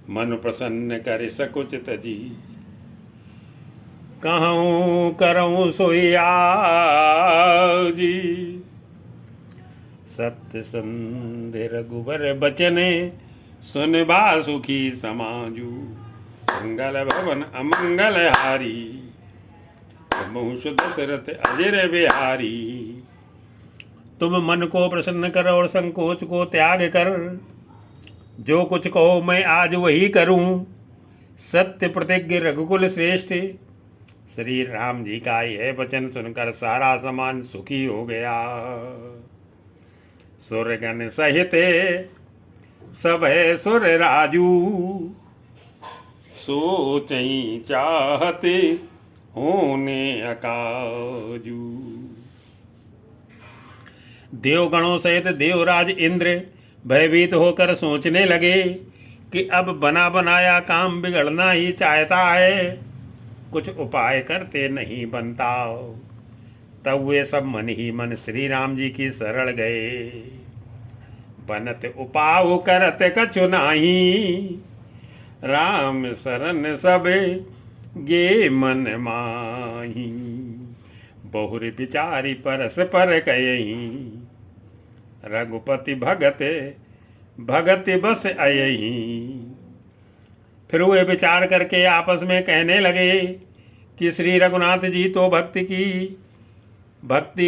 मन प्रसन्न कर सकुचित जी। कहूँ करऊँ सोया जी, सत्य संधि रघुबर बचने सुन सुखी समाजू। मंगल भवन अमंगल हारी, मुँह दशरथ अजर बिहारी। तुम मन को प्रसन्न कर और संकोच को त्याग कर, जो कुछ कहो मैं आज वही करूं। सत्य प्रतिज्ञ रघुकुल श्रेष्ठ, श्री राम जी का यह वचन सुनकर सारा समाज सुखी हो गया। सुरगण सहित सब है सुर राजू, सोचई चाहते होने अकाजू। देवगणों सहित देवराज इंद्र भयभीत होकर सोचने लगे कि अब बना बनाया काम बिगड़ना ही चाहता है, कुछ उपाय करते नहीं बनता। तब वे सब मन ही मन श्री राम जी की शरण गए। बनत उपाय करत कछु नाही, राम शरण सब गे मन माही। बहुर विचारी परस पर कयही, रघुपति भगत भगत बस अयही। फिर वे विचार करके आपस में कहने लगे कि श्री रघुनाथ जी तो भक्ति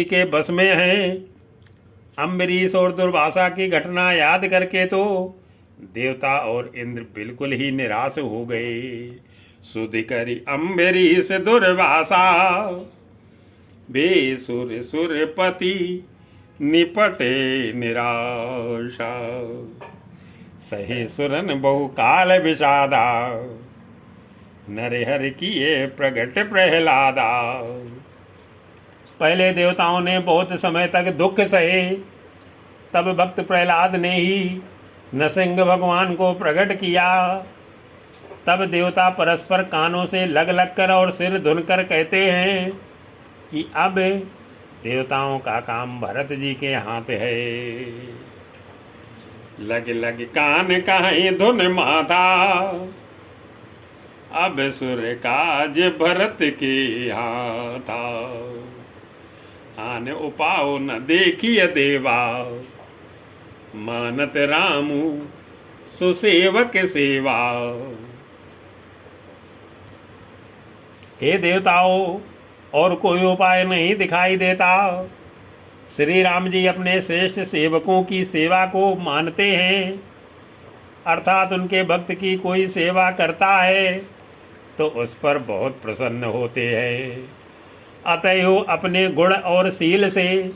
के बस में हैं। अम्बरीश और दुर्वासा की घटना याद करके तो देवता और इंद्र बिल्कुल ही निराश हो गए। सुधि करी अम्बरीश दुर्वासा, बेसुर सुरपति निपटे निराशा। सहे सुरन बहुकाल विषादा, नरहर किए प्रगट प्रहलादा। पहले देवताओं ने बहुत समय तक दुख सहे, तब भक्त प्रहलाद ने ही नृसिंह भगवान को प्रकट किया। तब देवता परस्पर कानों से लग लग कर और सिर धुनकर कहते हैं कि अब देवताओं का काम भरत जी के हाथ है। लग लग कान कहीं धुन माता, अब सुर काज भरत के हाथा। आन उपाओ न देखिए देवा, मानत रामू सुसेवक सेवा। हे देवताओं, और कोई उपाय नहीं दिखाई देता। श्री राम जी अपने श्रेष्ठ सेवकों की सेवा को मानते हैं, अर्थात उनके भक्त की कोई सेवा करता है तो उस पर बहुत प्रसन्न होते हैं। अतएव अपने गुण और शील से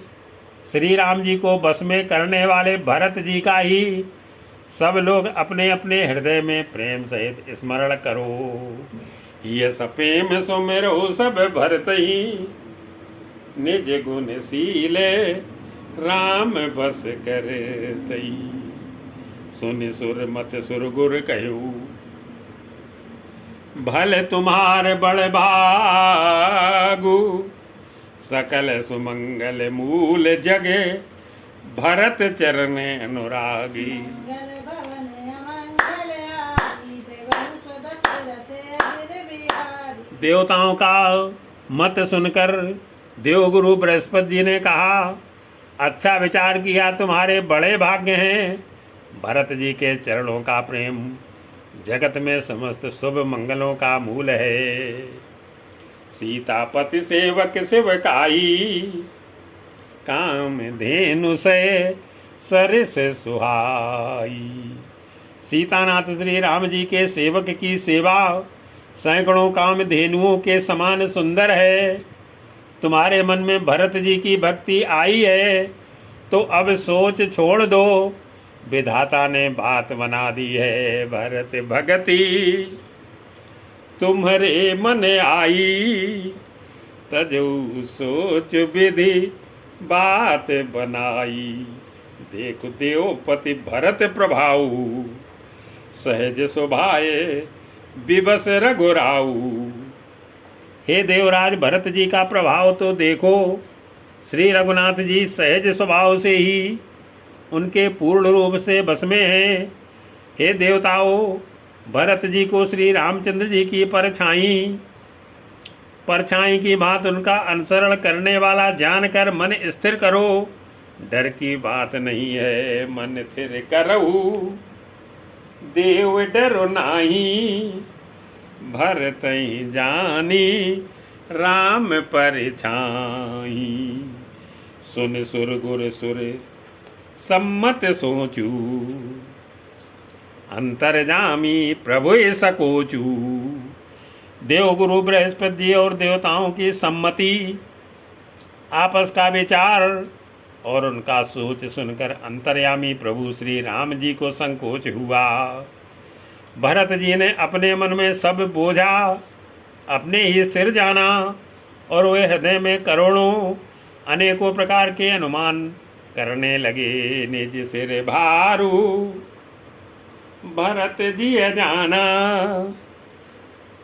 श्री राम जी को बस में करने वाले भरत जी का ही सब लोग अपने अपने हृदय में प्रेम सहित स्मरण करो। ये सपेम सुमिरो सब भरत ही, निज गुण शीले राम बस करतई। सुनि सुर मत सुर गुर कहू, भले तुम्हार बड़ भागु। सकल सुमंगल मूल जगे, भरत चरण अनुरागी। देवताओं का मत सुनकर देवगुरु बृहस्पति जी ने कहा, अच्छा विचार किया, तुम्हारे बड़े भाग्य हैं। भरत जी के चरणों का प्रेम जगत में समस्त शुभ मंगलों का मूल है। सीतापति सेवक सेवकाई, काम धेनु से सरिस सुहाई। सीतानाथ श्री राम जी के सेवक की सेवा सैकड़ों काम धेनुओं के समान सुंदर है। तुम्हारे मन में भरत जी की भक्ति आई है तो अब सोच छोड़ दो, विधाता ने बात बना दी है। भरत भगति तुम्हारे मन आई, तजो सोच विधि बात बनाई। देख देवपति भरत प्रभाऊ, सहज सुभाए विवश रघुराऊ। हे देवराज भरत जी का प्रभाव तो देखो। श्री रघुनाथ जी सहज स्वभाव से ही उनके पूर्ण रूप से बस में हैं। हे देवताओं, भरत जी को श्री रामचंद्र जी की परछाई की बात उनका अनुसरण करने वाला जानकर मन स्थिर करो। डर की बात नहीं है, मन स्थिर करो। देव डरो नाही, भरत जानी राम परछाई। सुन सुर गुर सुर सम्मत सोचू, अंतर्जामी प्रभु सकोचू। देवगुरु बृहस्पति जी और देवताओं की सम्मति, आपस का विचार और उनका सोच सुनकर अंतर्यामी प्रभु श्री राम जी को संकोच हुआ। भरत जी ने अपने मन में सब बोझा अपने ही सिर जाना और वे हृदय में करोड़ों अनेकों प्रकार के अनुमान करने लगे। निज सिर भारू भरत जी जाना,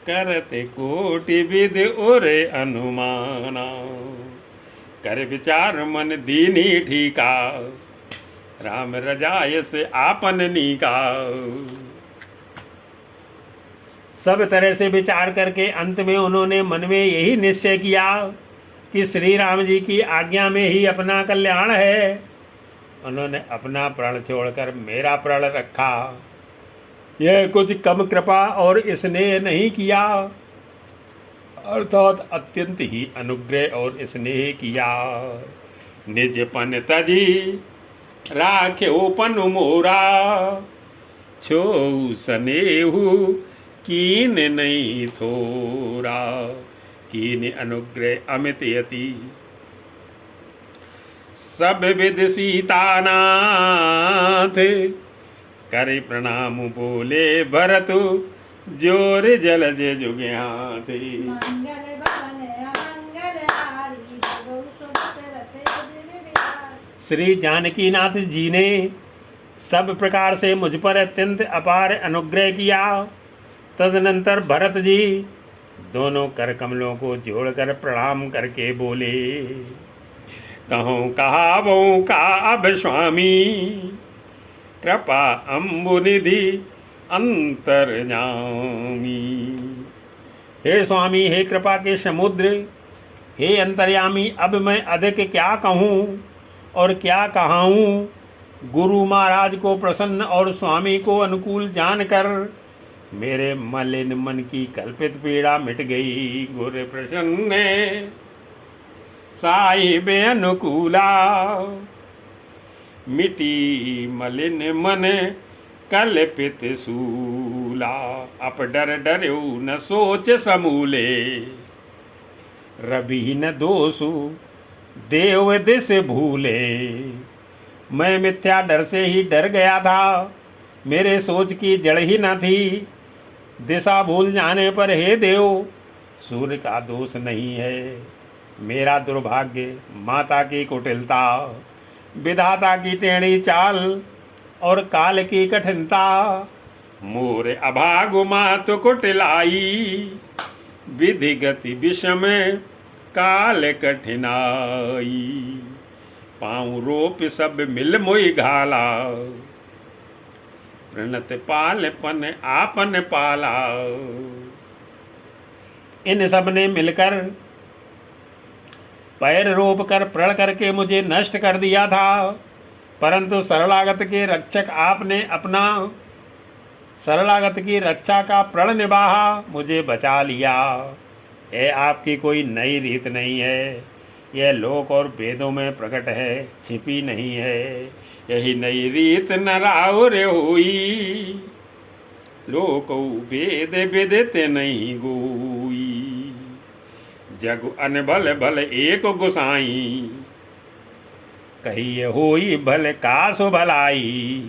करते कोटि विधि और अनुमाना। कर विचार मन दीनी ठीका, राम रजाय से आपन नीका। सब तरह से विचार करके अंत में उन्होंने मन में यही निश्चय किया कि श्री राम जी की आज्ञा में ही अपना कल्याण है। उन्होंने अपना प्रण छोड़कर मेरा प्रण रखा। यह कुछ कम कृपा और स्नेह नहीं किया, अर्थात अत्यंत ही अनुग्रह और स्नेह किया। निजपन तजी राख्यो पनु मोरा, छो स्नेहु कीन नहीं थोरा। कीन अनुग्रह अमित यति, सब विध सीतानाथ। करि प्रणाम बोले भरतु, जोर जलज जुग्याते। श्री जानकीनाथ जी ने सब प्रकार से मुझ पर अत्यंत अपार अनुग्रह किया। तदनंतर भरत जी दोनों कर कमलों को जोड़कर प्रणाम करके बोले, कहूँ कहावों का अब स्वामी, कृपा अम्बुनिधि अंतर्यामी। हे स्वामी, हे कृपा के समुद्र, हे अंतर्यामी, अब मैं अधिक क्या कहूँ और क्या कहाऊँ। गुरु महाराज को प्रसन्न और स्वामी को अनुकूल जानकर मेरे मलिन मन की कल्पित पीड़ा मिट गई। गुरु प्रसन्न साहिब अनुकूला, मिटी मलिन मन कल्पित सूला। अप डर डर्यो न सोच समूले, रवि न दोषु देव दिस भूले। मैं मिथ्या डर से ही डर गया था, मेरे सोच की जड़ ही न थी। दिशा भूल जाने पर हे देव, सूर्य का दोष नहीं है। मेरा दुर्भाग्य, माता की कुटिलता, विधाता की टेढ़ी चाल और काल की कठिनता। मोर अभागु मात कुटिलाई, विधि गति विषम काल कठिनाई। पाँव रोप सब मिल मोई घाला, प्रणत पालपन आपन पाला। इन सब ने मिलकर पैर रोप कर प्रण करके मुझे नष्ट कर दिया था, परंतु शरणागत के रक्षक आपने अपना शरणागत की रक्षा का प्रण निभाया, मुझे बचा लिया। यह आपकी कोई नई रीत नहीं है, यह लोक और वेदों में प्रकट है, छिपी नहीं है। यही नई रीत न राउर होई, लोक वेद विदित नहीं गोई। जग अनबल भल एक गुसाई, कहिए होई भल कासु भलाई।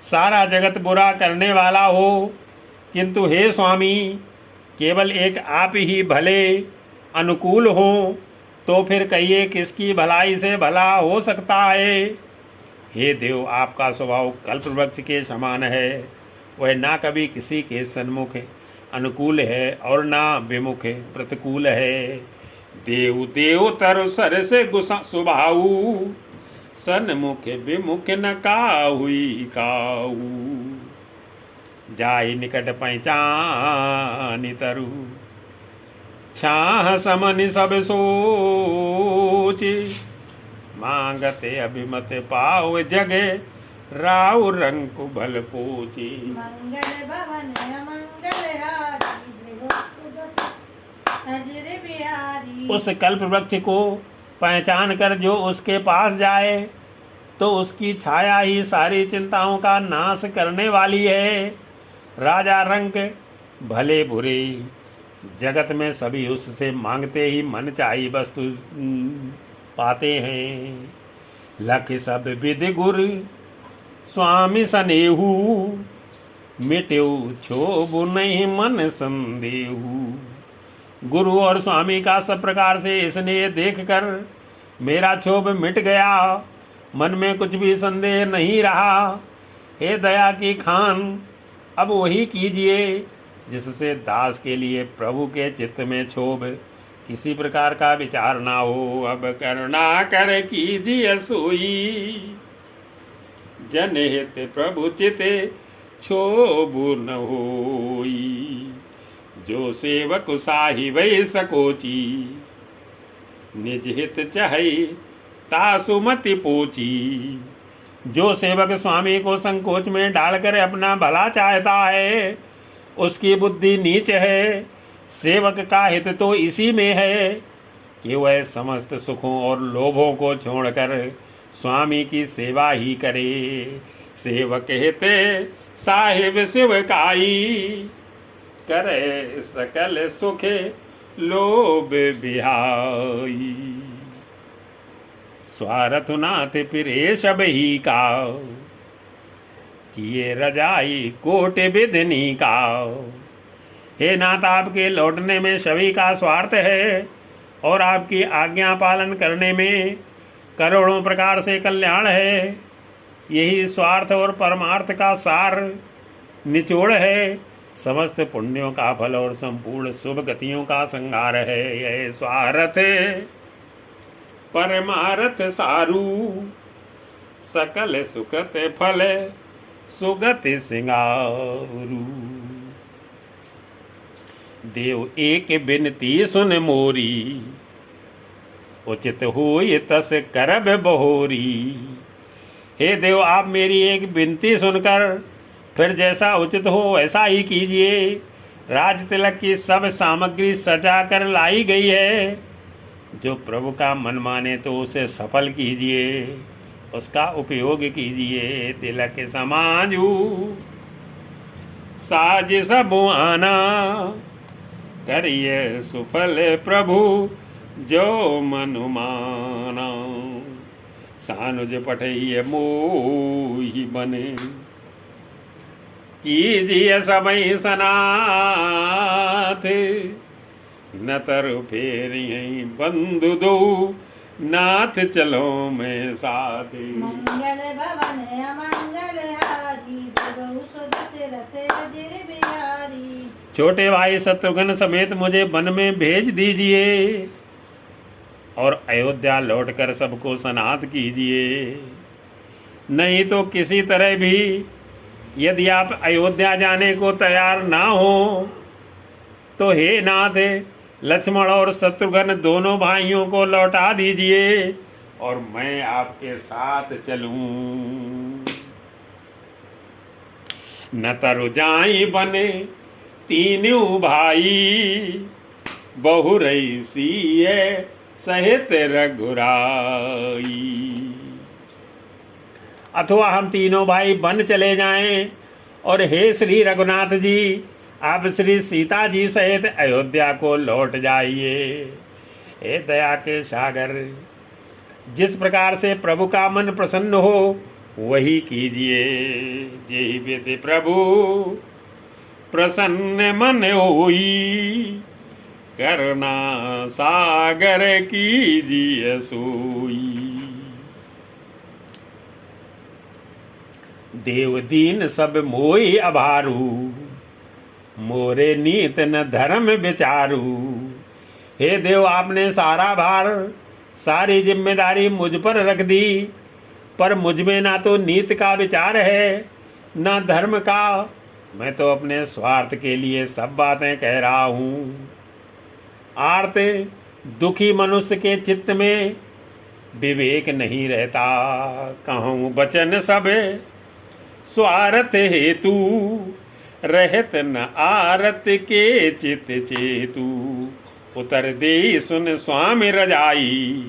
सारा जगत बुरा करने वाला हो, किंतु हे स्वामी, केवल एक आप ही भले अनुकूल हो, तो फिर कहिए किसकी भलाई से भला हो सकता है। हे देव, आपका स्वभाव कल्पवृक्ष के समान है। वह ना कभी किसी के सन्मुख अनुकूल है और ना विमुख प्रतिकूल है। देव देव तर सर से गुसा सुभाऊ, सन्मुख विमुख न काहुई काऊ। जाई निकट पहचानी तरु। छाह समनि सब सोची, मांगते अभिमत पाओ जगे, राउ रंग भल पूची। मंगल भवन अमंगल हारी, हजर बिहारी। उस कल्प वृक्ष को पहचान कर जो उसके पास जाए तो उसकी छाया ही सारी चिंताओं का नाश करने वाली है। राजा रंक भले बुरे जगत में सभी उससे मांगते ही मन चाही वस्तु पाते हैं। लख सब विधि गुर स्वामी सनेहू, मिटेऊ क्षोभ नहीं मन संदेहू। गुरु और स्वामी का सब प्रकार से स्नेह देखकर मेरा क्षोभ मिट गया, मन में कुछ भी संदेह नहीं रहा। हे दया की खान, अब वही कीजिए जिससे दास के लिए प्रभु के चित्त में क्षोभ किसी प्रकार का विचार ना हो। अब करुणा कर कीजिए सोई, जनहित प्रभु चित क्षोभ न होई। जो सेवक साहि वै सकोची, निज हित चाहे तासुमति पोची। जो सेवक स्वामी को संकोच में डालकर अपना भला चाहता है, उसकी बुद्धि नीच है। सेवक का हित तो इसी में है कि वह समस्त सुखों और लोभों को छोड़कर स्वामी की सेवा ही करे। सेवक हित साहिब सेवकाई, करे सकल सुख लोभ बिहाई। स्वार्थ नाथ फिरे सब ही का, किए रजाई कोट विधनी का। हे नाथ, आपके लौटने में सभी का स्वार्थ है और आपकी आज्ञा पालन करने में करोड़ों प्रकार से कल्याण है। यही स्वार्थ और परमार्थ का सार निचोड़ है। समस्त पुण्यों का फल और संपूर्ण शुभ गतियों का संहार है। यह स्वार्थ परमार्थ सारू, सकल सुखत फल सुगति सिंगारू। देव एक बिनती सुन मोरी, उचित होय तस करब बहोरी। हे देव, आप मेरी एक विनती सुनकर फिर जैसा उचित हो वैसा ही कीजिए। राज तिलक की सब सामग्री सजा कर लाई गई है। जो प्रभु का मन माने तो उसे सफल कीजिए, उसका उपयोग कीजिए। तिलक समाजू साज सब आना, करिए सुफल प्रभु जो मनुमाना। सानुज पठइय मोहि बने, कीजिए समय सनाथ। न तरु फेर यहीं बंधु दो, नाथ चलो मैं साथ। मंगल भवन अमंगल हारी, प्रभु सुध सिरत अजर बिहारी। छोटे भाई शत्रुघ्न समेत मुझे वन में भेज दीजिए और अयोध्या लौटकर सबको सनाथ कीजिए। नहीं तो किसी तरह भी यदि आप अयोध्या जाने को तैयार ना हो तो हे नाथ, लक्ष्मण और शत्रुघ्न दोनों भाइयों को लौटा दीजिए और मैं आपके साथ चलूं। न तरु जाई बने तीनों भाई, बहु रईसी है सहित रघुराई। अथवा हम तीनों भाई वन चले जाएं और हे श्री रघुनाथ जी, आप श्री सीता जी सहित अयोध्या को लौट जाइए। हे दया के सागर, जिस प्रकार से प्रभु का मन प्रसन्न हो वही कीजिए। जेहि विधि प्रभु प्रसन्न मन होई, करुणा सागर कीजिए सोई। देव दीन सब मोहि अभारू, मोरे नीत न धर्म विचारू। हे देव, आपने सारा भार सारी जिम्मेदारी मुझ पर रख दी, पर मुझ में ना तो नीत का विचार है ना धर्म का, मैं तो अपने स्वार्थ के लिए सब बातें कह रहा हूँ। आर्त दुखी मनुष्य के चित्त में विवेक नहीं रहता। कहूँ वचन सब स्वार्थ हेतु, रहत न आरत के चित चेतु। उतर दे सुन स्वामी रजाई,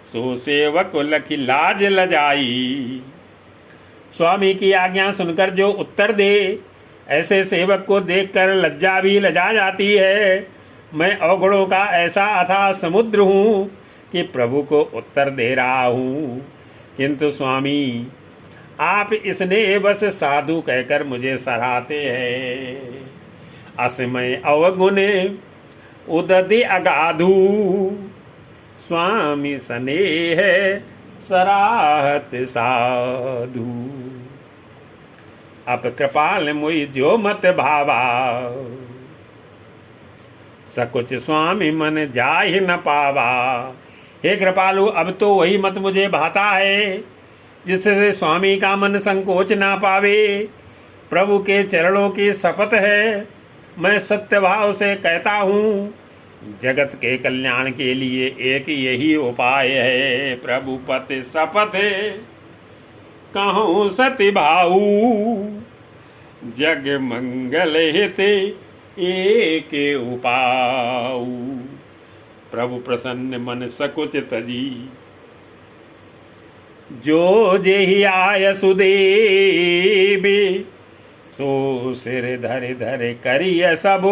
सो सेवक लखी लाज लजाई। स्वामी की आज्ञा सुनकर जो उत्तर दे, ऐसे सेवक को देखकर लज्जा भी लजा जाती है। मैं अवगुणों का ऐसा अथाह समुद्र हूँ कि प्रभु को उत्तर दे रहा हूँ, किंतु स्वामी आप इसने बस साधु कहकर मुझे सराहते हैं। असमय अवगुण उदति अगाधु, स्वामी स्नेह सराहत साधु। अब कृपाल मुई जो मत भावा, सकुच स्वामी मन जाहि न पावा। हे कृपालु, अब तो वही मत मुझे भाता है जिससे स्वामी का मन संकोच ना पावे। प्रभु के चरणों की शपथ है, मैं सत्य भाव से कहता हूँ, जगत के कल्याण के लिए एक यही उपाय है। प्रभु पति शपथ कहूँ सति भाऊ, जग मंगल हित एक उपाऊ। प्रभु प्रसन्न मन सकुच तजी, जो जेहि आय सुदेवी। सो सिर धर धर करिय सब,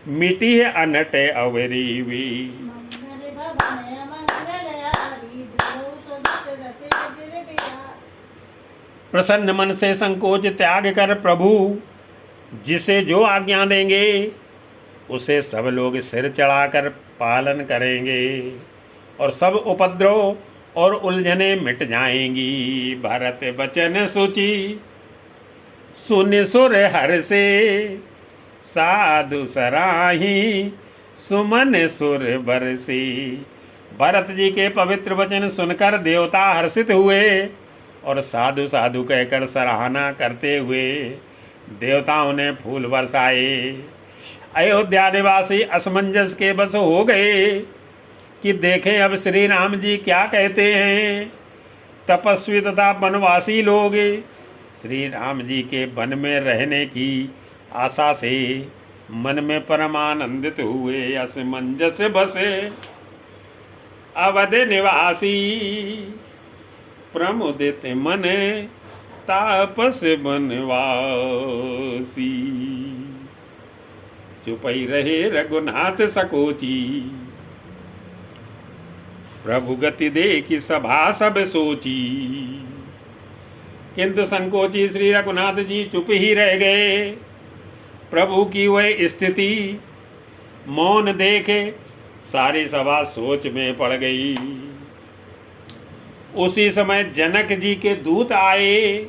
मिटी अनट अवरीवी। मंगल भवन अमंगलहारी, देव सदस्य रते अजिर बिहारी। प्रसन्न मन से संकोच त्याग कर प्रभु जिसे जो आज्ञा देंगे, उसे सब लोग सिर चढ़ाकर पालन करेंगे और सब उपद्रव और उलझने मिट जाएंगी। भरत बचन सुचि सुन सुर हर से, साधु सराही सुमन सुर बरसी। भरत जी के पवित्र वचन सुनकर देवता हर्षित हुए और साधु साधु कहकर सराहना करते हुए देवताओं ने फूल बरसाए। अयोध्या निवासी असमंजस के बस हो गए कि देखें अब श्री राम जी क्या कहते हैं। तपस्वी तथा वनवासी लोग श्री राम जी के वन में रहने की आशा से मन में परमानंदित हुए। असमंजस बसे अवध निवासी, प्रमुदित मन तापस बनवासी। चुपई रहे रघुनाथ सकोची, प्रभु गति देखी सभा सब सोची। किंतु संकोची श्री रघुनाथ जी चुप ही रह गए। प्रभु की वह स्थिति मौन देखे सारी सभा सोच में पड़ गई। उसी समय जनक जी के दूत आए।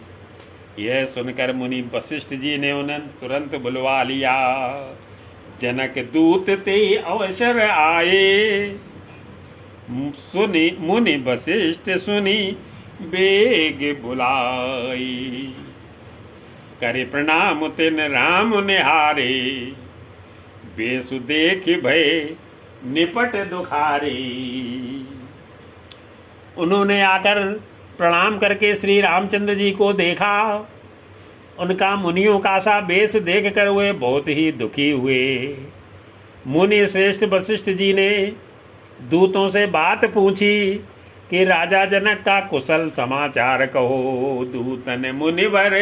यह सुनकर मुनि वशिष्ठ जी ने उन्हें तुरंत बुलवा लिया। जनक दूत ते अवसर आए, सुनी मुनि वशिष्ठ सुनी बेग बुलाई। करे प्रणाम तिन राम निहारे, बेसु देख भय निपट दुखारे। उन्होंने आकर प्रणाम करके श्री रामचंद्र जी को देखा। उनका मुनियों का सा वेश देखकर वे बहुत ही दुखी हुए। मुनि श्रेष्ठ वशिष्ठ जी ने दूतों से बात पूछी कि राजा जनक का कुशल समाचार कहो। दूतन मुनिवर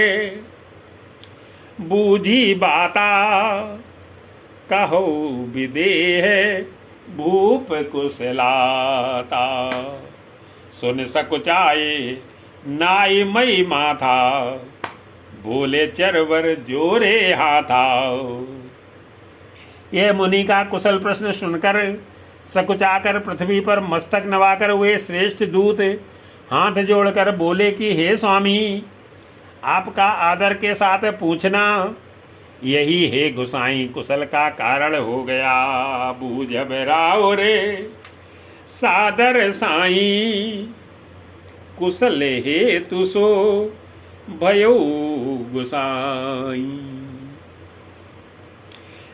बूझी बाता, कहो विदेह भूप कुशलाता। सुन सकुचाए नाई मई माथा, बोले चरवर जोरे हाथा। यह मुनि का कुशल प्रश्न सुनकर सकुचाकर पृथ्वी पर मस्तक नवाकर हुए श्रेष्ठ दूत हाथ जोड़कर बोले कि हे स्वामी, आपका आदर के साथ पूछना यही है गुसाई कुशल का कारण हो गया। बूझब राव रे सादर साई, कुशल हे तुसो भयो गुसाई।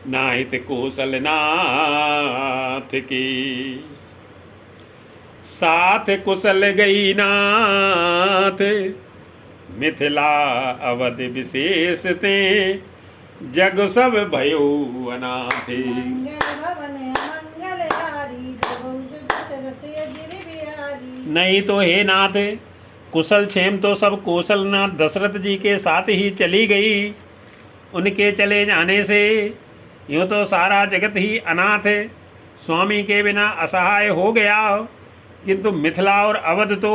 नाहित कौशल नाथ के। साथ कुशल गई नाथ मिथिला अवध विशेष ते, जग सब भयो अनाथे। मंगल भवन अमंगल हारी, द्रवहु सुध दशरथ अजिर बिहारी। नहीं तो हे नाथ, कुशल क्षेम तो सब कौशलनाथ दशरथ जी के साथ ही चली गई। उनके चले जाने से यूँ तो सारा जगत ही अनाथ स्वामी के बिना असहाय हो गया, किंतु मिथिला और अवध तो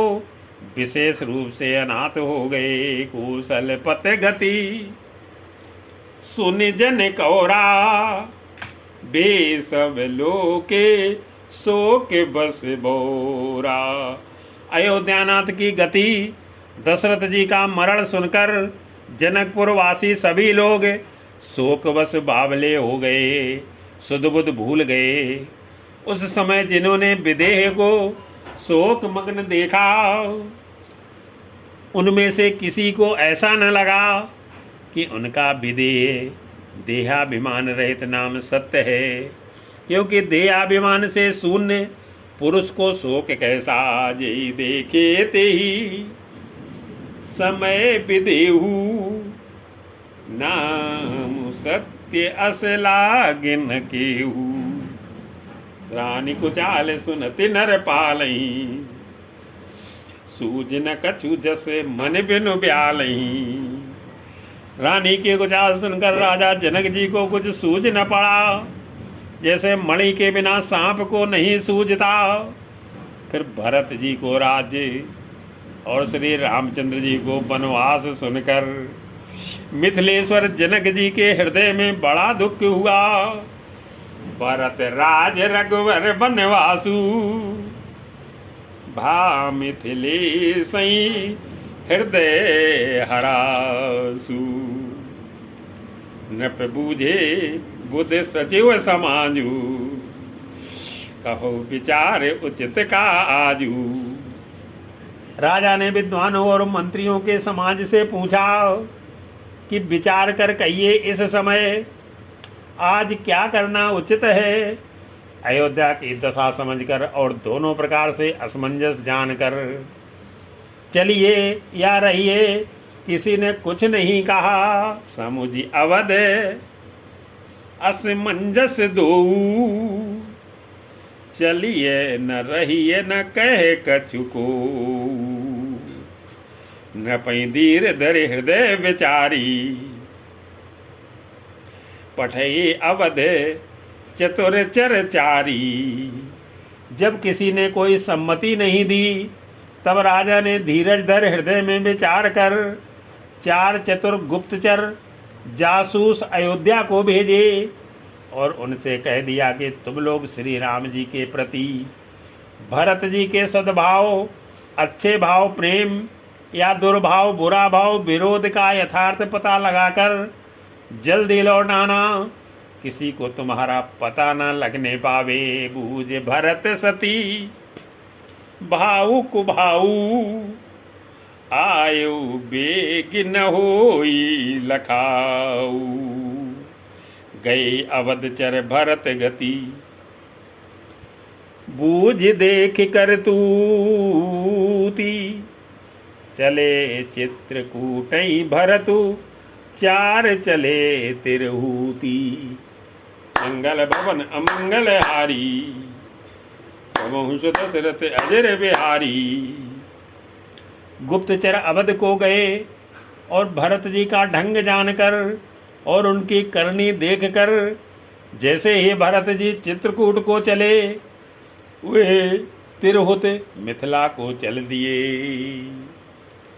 विशेष रूप से अनाथ हो गए। कौशल पत गति सुन जन कौरा, बे सब लोके शोक बस बोरा। अयोध्यानाथ की गति, दशरथ जी का मरण सुनकर जनकपुर वासी सभी लोग शोकवश बावले हो गए, सुध बुध भूल गए। उस समय जिन्होंने विदेह को शोक मग्न देखा, उनमें से किसी को ऐसा न लगा कि उनका विदेह देहाभिमान रहित नाम सत्य है, क्योंकि देहाभिमान से शून्य पुरुष को शोक कैसा। जय देखे ते ही समय विदेहु, नाम सत्य असलागिन केहू। रानी कुचाल सुनति नर पालई, सूझ न कछु जस मन बिनु ब्यालई। रानी के कुचाल सुनकर राजा जनक जी को कुछ सूझ न पड़ा, जैसे मणि के बिना सांप को नहीं सूझता। फिर भरत जी को राज्य और श्री रामचंद्र जी को वनवास सुनकर मिथिलेश्वर जनक जी के हृदय में बड़ा दुख हुआ। भरत राज रघुवर वनवासु, भा मिथिलेशई हृदय हरासु। नृप बूझे बुध सचिव समाजू, कहो विचार उचित का आजू। राजा ने विद्वानों और मंत्रियों के समाज से पूछा कि विचार कर कहिए इस समय आज क्या करना उचित है। अयोध्या की दशा समझकर और दोनों प्रकार से असमंजस जानकर चलिए या रहिए, किसी ने कुछ नहीं कहा। समुझी अवध असमंजस दो, चलिए न रहिए न कहे कछु को। न पई धीर धरे हृदय विचारी, पठई अवध चतुर चरचारी। जब किसी ने कोई सम्मति नहीं दी, तब राजा ने धीरज धर हृदय में विचार कर 4 चतुर गुप्तचर जासूस अयोध्या को भेजे और उनसे कह दिया कि तुम लोग श्री राम जी के प्रति भरत जी के सद्भाव, अच्छे भाव, प्रेम या दुर्भाव, बुरा भाव, विरोध का यथार्थ पता लगाकर जल्दी लौटाना, किसी को तुम्हारा पता न लगने पावे। बूझ भरत सती भावुक भाऊ, आयु बेग न होई लखाऊ। गए अवधचर भरत गति, बूझ देख कर तूती। चले चित्रकूटई भरतु, 4 चले तिरहूती। मंगल भवन अमंगल हारी, दशरथ अजर बिहारी। गुप्तचर अवध को गए और भरत जी का ढंग जानकर और उनकी करनी देखकर जैसे ही भरत जी चित्रकूट को चले, वे तिरहुत मिथिला को चल दिए।